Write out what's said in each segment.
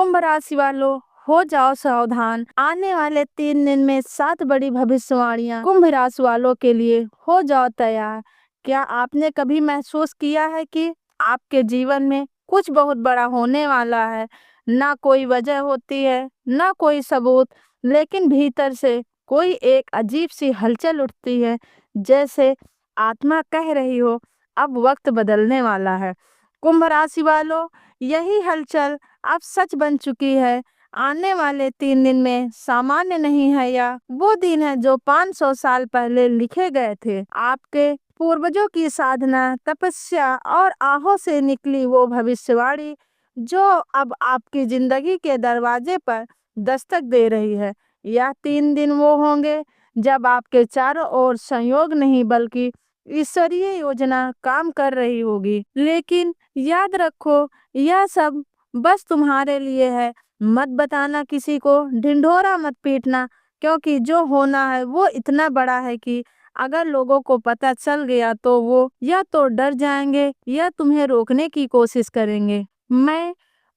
कुंभ राशि वालों, हो जाओ सावधान। आने वाले 3 दिन में 7 बड़ी भविष्यवाणियां कुंभ राशि वालों के लिए, हो जाओ तैयार। क्या आपने कभी महसूस किया है कि आपके जीवन में कुछ बहुत बड़ा होने वाला है? ना कोई वजह होती है, ना कोई सबूत, लेकिन भीतर से कोई एक अजीब सी हलचल उठती है, जैसे आत्मा कह रही हो अब वक्त बदलने वाला है। कुंभ राशि वालों, यही हलचल अब सच बन चुकी है। आने वाले 3 दिन में सामान्य नहीं है, या वो दिन है जो 500 साल पहले लिखे गए थे। आपके पूर्वजों की साधना, तपस्या और आहों से निकली वो भविष्यवाणी, जो अब आपकी जिंदगी के दरवाजे पर दस्तक दे रही है। यह 3 दिन वो होंगे जब आपके चारों ओर संयोग नहीं बल्कि ईश्वरीय योजना काम कर रही होगी। लेकिन याद रखो, यह सब बस तुम्हारे लिए है। मत बताना किसी को, ढिंढोरा मत पीटना, क्योंकि जो होना है वो इतना बड़ा है कि अगर लोगों को पता चल गया तो वो या तो डर जाएंगे या तुम्हें रोकने की कोशिश करेंगे। मैं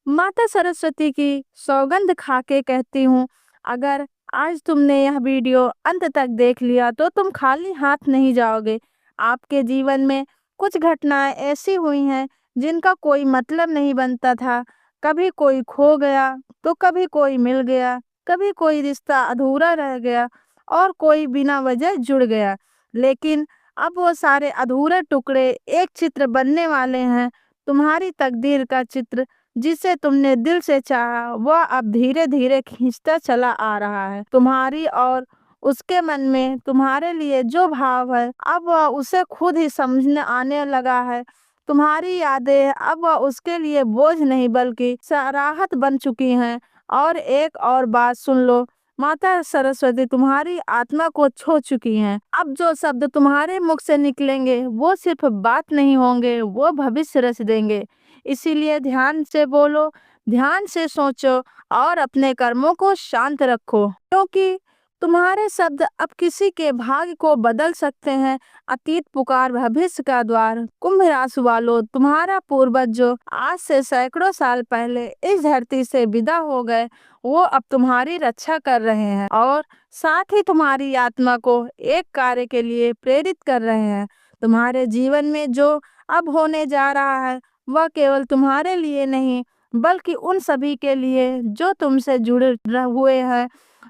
माता सरस्वती की सौगंध खा के कहती हूँ, अगर आज तुमने यह वीडियो अंत तक देख लिया तो तुम खाली हाथ नहीं जाओगे। आपके जीवन में कुछ घटनाएं ऐसी हुई हैं जिनका कोई मतलब नहीं बनता था। कभी कोई खो गया तो कभी कोई मिल गया, कभी कोई रिश्ता अधूरा रह गया और कोई बिना वजह जुड़ गया। लेकिन अब वो सारे अधूरे टुकड़े एक चित्र बनने वाले हैं। तुम्हारी तकदीर का चित्र, जिसे तुमने दिल से चाहा, वह अब धीरे धीरे खींचता चला आ रहा है तुम्हारी। और उसके मन में तुम्हारे लिए जो भाव है, अब वह उसे खुद ही समझने आने लगा है। तुम्हारी यादें अब वह उसके लिए बोझ नहीं बल्कि सराहत बन चुकी हैं। और एक और बात सुन लो, माता सरस्वती तुम्हारी आत्मा को छू चुकी हैं। अब जो शब्द तुम्हारे मुख से निकलेंगे वो सिर्फ बात नहीं होंगे, वो भविष्य रच देंगे। इसीलिए ध्यान से बोलो, ध्यान से सोचो और अपने कर्मों को शांत रखो, क्योंकि तुम्हारे शब्द अब किसी के भाग्य को बदल सकते हैं। अतीत पुकार, भविष्य का द्वार। कुंभ राशि वालों, तुम्हारा पूर्वज जो आज से सैकड़ों साल पहले इस धरती से विदा हो गए, वो अब तुम्हारी रक्षा कर रहे हैं और साथ ही तुम्हारी आत्मा को एक कार्य के लिए प्रेरित कर रहे हैं। तुम्हारे जीवन में जो अब होने जा रहा है वह केवल तुम्हारे लिए नहीं बल्कि उन सभी के लिए जो तुमसे जुड़े हुए हैं।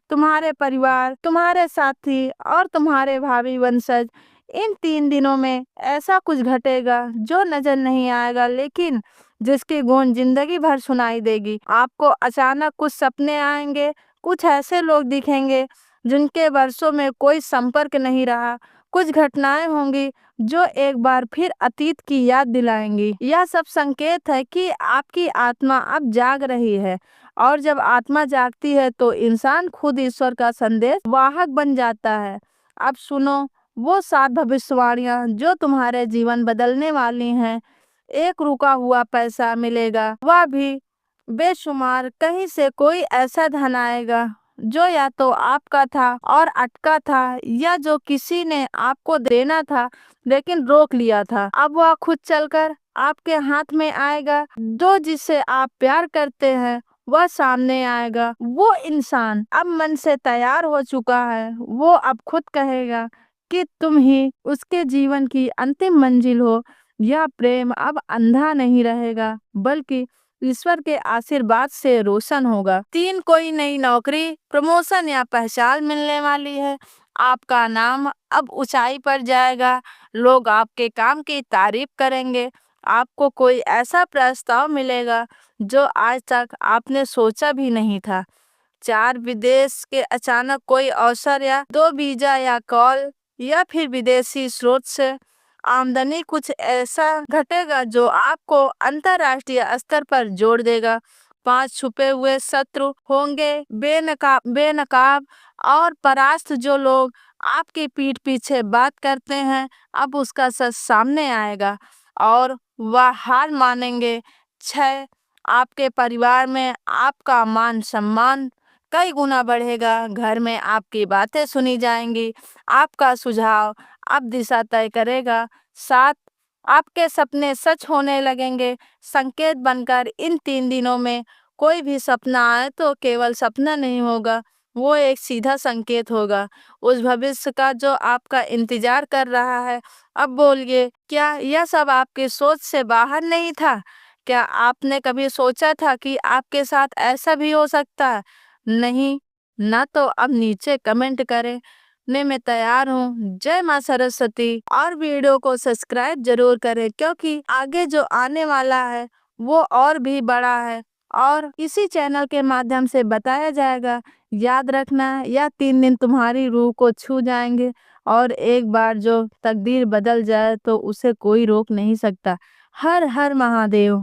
तुम्हारे परिवार, तुम्हारे साथी और तुम्हारे भावी वंशज। इन 3 दिनों में ऐसा कुछ घटेगा जो नजर नहीं आएगा, लेकिन जिसकी गूंज जिंदगी भर सुनाई देगी। आपको अचानक कुछ सपने आएंगे, कुछ ऐसे लोग दिखेंगे जिनके वर्षों में कोई संपर्क नहीं रहा। कुछ घटनाएं होंगी जो एक बार फिर अतीत की याद दिलाएंगी। यह सब संकेत है कि आपकी आत्मा अब जाग रही है, और जब आत्मा जागती है तो इंसान खुद ईश्वर का संदेश वाहक बन जाता है। अब सुनो वो 7 भविष्यवाणियां जो तुम्हारे जीवन बदलने वाली हैं। एक रुका हुआ पैसा मिलेगा, वह भी बेशुमार। कहीं से कोई ऐसा धन आएगा जो या तो आपका था और अटका था, या जो किसी ने आपको देना था लेकिन रोक लिया था, अब वह खुद चलकर आपके हाथ में आएगा। जो जिसे आप प्यार करते हैं वह सामने आएगा। वो इंसान अब मन से तैयार हो चुका है। वो अब खुद कहेगा कि तुम ही उसके जीवन की अंतिम मंजिल हो। यह प्रेम अब अंधा नहीं रहेगा बल्कि ईश्वर के आशीर्वाद से रोशन होगा। 3, कोई नई नौकरी, प्रमोशन या पहचान मिलने वाली है। आपका नाम अब ऊंचाई पर जाएगा। लोग आपके काम की तारीफ करेंगे। आपको कोई ऐसा प्रस्ताव मिलेगा जो आज तक आपने सोचा भी नहीं था। 4, विदेश के अचानक कोई अवसर, या 2 वीजा या कॉल, या फिर विदेशी स्रोत से आमदनी। कुछ ऐसा घटेगा जो आपको अंतर्राष्ट्रीय स्तर पर जोड़ देगा। 5, छुपे हुए शत्रु होंगे, बेनकाब और परास्त। जो लोग आपकी पीठ पीछे बात करते हैं, अब उसका सच सामने आएगा और वह हार मानेंगे। 6, आपके परिवार में आपका मान सम्मान कई गुना बढ़ेगा। घर में आपकी बातें सुनी जाएंगी। आपका सुझाव अब दिशा तय करेगा। 7, आपके सपने सच होने लगेंगे। संकेत बनकर इन 3 दिनों में कोई भी सपना आए तो केवल सपना नहीं होगा, वो एक सीधा संकेत होगा उस भविष्य का जो आपका इंतजार कर रहा है। अब बोलिए, क्या यह सब आपकी सोच से बाहर नहीं था? क्या आपने कभी सोचा था कि आपके साथ ऐसा भी हो सकता है? नहीं ना, तो अब नीचे कमेंट करें। मैं तैयार हूँ। जय माँ सरस्वती। और वीडियो को सब्सक्राइब जरूर करें, क्योंकि आगे जो आने वाला है वो और भी बड़ा है और इसी चैनल के माध्यम से बताया जाएगा। याद रखना, यह 3 दिन तुम्हारी रूह को छू जाएंगे और एक बार जो तकदीर बदल जाए तो उसे कोई रोक नहीं सकता। हर हर महादेव।